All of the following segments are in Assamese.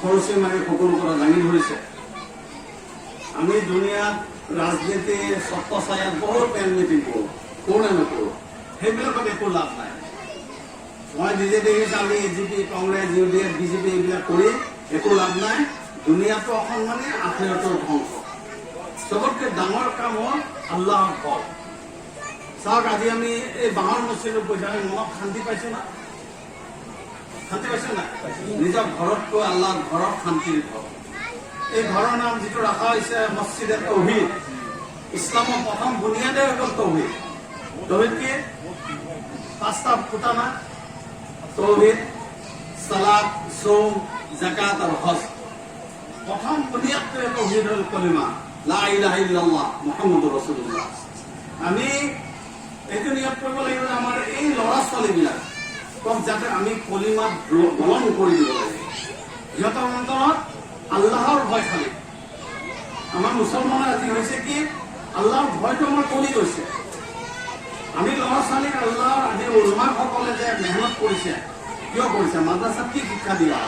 খৰচী মাৰি সকলো কথা দাঙি ধৰিছে। আমি দুনিয়াত ৰাজনীতি স্বত্ব ছায়াত বহুত পেন মিটিং কৰোঁ, নে নকৰোঁ? সেইবিলাকত একো লাভ নাই। মই নিজে দেখিছোঁ, আমি AGP, কংগ্ৰেছ, UDF, BJP এইবিলাক কৰি একো লাভ নাই। দুনিয়াটো অসন্মানে, আখিৰাতো ধ্বংস। চবতকৈ ডাঙৰ কাম হ'ল আল্লাহৰ ভয়। চাওক, আজি আমি এই বাঁহৰ মছজিদত গৈছোঁ, আমি মনত শান্তি পাইছোঁ না? শান্তি পাইছোঁ না? নিজৰ ঘৰতকৈ আল্লাহৰ ঘৰত শান্তিৰ ঘৰ। এই ঘৰৰ নাম যিটো ৰখা হৈছে মছজিদে তৌহিদ। ইছলামৰ প্ৰথম বুনিয়াদে হৈ গ'ল তৌহিদ। তৌহিদ কি? 5টা খুঁটা না? তৌহিদ, সালাত, সৌম, যাকাত আৰু হজ। প্ৰথম বুনিয়াদটোৱে তৌহিদ হ'ল কলিমা, লা ইলাহা ইল্লাল্লাহ মুহাম্মাদুৰ ৰাসূলুল্লাহ। আমি এইটো নিয়ম কৰিব লাগিব যে আমাৰ এই ল'ৰা ছোৱালীবিলাকক যাতে আমি কলিমাত বলন কৰি দিব লাগে। সিহঁতৰ অন্তৰত আল্লাহৰ ভয় খালি। আমাৰ মুছলমানৰ আজি হৈছে কি, আল্লাহৰ ভয়টো আমাৰ কমি গৈছে। আমি ল'ৰা ছোৱালীক আল্লাহৰ আজি উলমাসকলে যে মেহনত কৰিছে, কিয় কৰিছে? মাদ্ৰাছাত কি শিক্ষা দিয়া?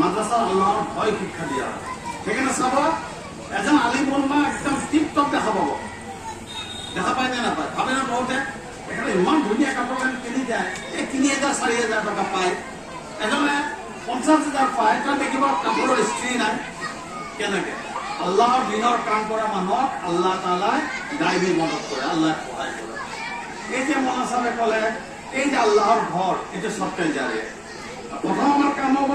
মাদ্ৰাছাত আল্লাহৰ ভয় শিক্ষা দিয়া। সেইকাৰণে চাব, এজন আলিম উলমা একদম টিপ টপ দেখা পাব। দেখা পায় নে নাপায়? ভাবে না বহুতে এখানে ইমান ধুনীয়া কাপোৰ কানি কিনি যায়, এই 3,000 4,000 টকা পায়। এজনে 50,000 পায়, তেওঁ দেখিব কাপোৰৰ স্ত্ৰী নাই। কেনেকে? আল্লাহৰ দিনৰ কাম কৰা মানুহক আল্লাহ তাআলাই গাইবী মদত কৰে, আল্লাহ সহায় কৰে। এই যে মৌলানা চাহেবে ক'লে, এই যে আল্লাহৰ ঘৰ, এইটো সবকে জাৰে। প্ৰথম আমাৰ কাম হ'ব,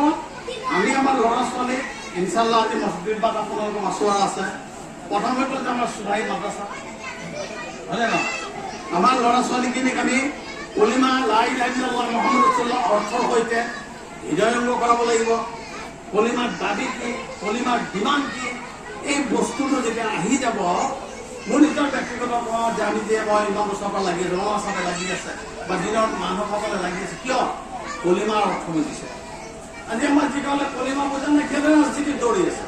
আমি আমাৰ ল'ৰা ছোৱালী ইনশাআল্লাহ আজি মছজিদ বা আপোনালোকৰ মাছুৱা আছে, প্ৰথমে ক'লে আমাৰ চুধাই মাদ্ৰাছা, হয়নে নহয়? আমাৰ ল'ৰা ছোৱালীখিনিক আমি কলিমা লা ইলাহা ইল্লাল্লাহ মুহাম্মাদুৰ ৰাসূলুল্লাহ অৰ্থৰ সৈতে হৃদয়ংগ কৰাব লাগিব। কলিমাৰ দাবী কি, কলিমাৰ ডিমাণ্ড কি, এই বস্তুটো যেতিয়া আহি যাব, মোৰ নিজৰ ব্যক্তিগত কওঁ যে আমি যে মই ইমান বছৰৰ পৰা লাগি আছোঁ, ৰঙা চাপে লাগি আছে বা দিনৰ মানুহসকলে লাগি আছে, কিয়? কলিমাৰ অৰ্থ বুজিছে। আজি আমাৰ যিসকলে কলিমা বুজা নাই, কেনে ৰাজনীতিত দৌৰি আছে,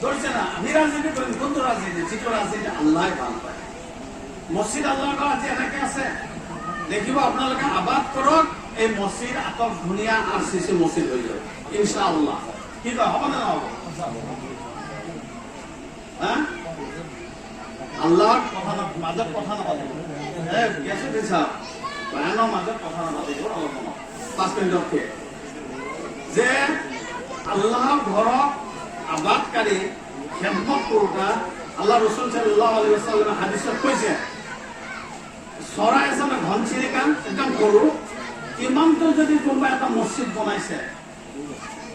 দৌৰিছে না? আমি ৰাজনীতি কৰিম, কোনটো ৰাজনীতি? যিটো ৰাজনীতি আল্লাহে ভাল পায়। মছজিদ আল্লাহৰ ঘৰ আজি এনেকে আছে, দেখিব আপোনালোকে আবাদ কৰক, এই মছজিদ আটক ধুনীয়া RCC মছজিদ হৈ যাব ইনশাআল্লাহ। কি কয়, হ'ব নে নহ'ব? আল্লাহৰ মাজত কথা নাপাতিব, বায়ানৰ মাজত কথা নাপাতিব। অলপ মনত 5 মিনিটতকে যে আল্লাহৰ ঘৰক আবাদকাৰী খেদমত কৰোঁতা আল্লাহ ৰসুল সাল্লাল্লাহু আলাইহি ওয়াসাল্লামে হাদিসত কৈছে, চৰাই এজনে ঘন চিৰিকা একদম সৰু, ইমানটো যদি কোনোবা এটা মছজিদ বনাইছে,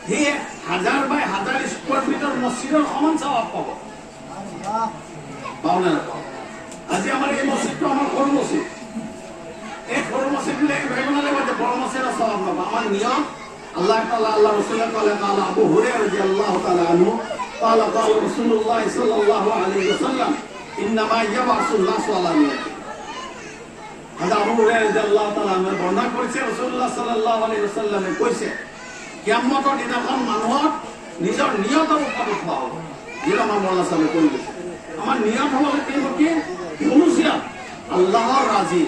সি 1000 বাই 1000 স্কোয়াৰ ফিটৰ মছজিদৰ সমান সওৱাব পাব। পাওঁ নে নাপাওঁ? আজি আমাৰ এই মছজিদটো আমাৰ সৰু মছজিদ। এই সৰু মছজিদবিলাক ভাবিব নালাগিব যে বড় মছজিদৰ সওৱাব পাব। আমাৰ নিয়ম, আল্লাহ তাআলা আল্লাহ রাসূলের قال قال আবু হুরায়রা রাদিয়াল্লাহু তাআলা আনহু قال قال رسول الله صلى الله عليه وسلم انما يبعث الناس على نيته। হযরত আবু হুরায়রা রাদিয়াল্লাহু তাআলা আনহু বর্ণনা করেছে, রাসূলুল্লাহ সাল্লাল্লাহু আলাইহি ওয়াসাল্লামে কৈছে, কিয়ামতৰ দিনাখন মানুহৰ নিজৰ নিয়তৰ ওপৰত উঠা হ'ব। যেটা আমাৰ মৌলানা সাহেবে কৈ গৈছে, আমাৰ নিয়ত হ'ব লাগিব কি? মুনুসিয়াত, আল্লাহৰ ৰাজি।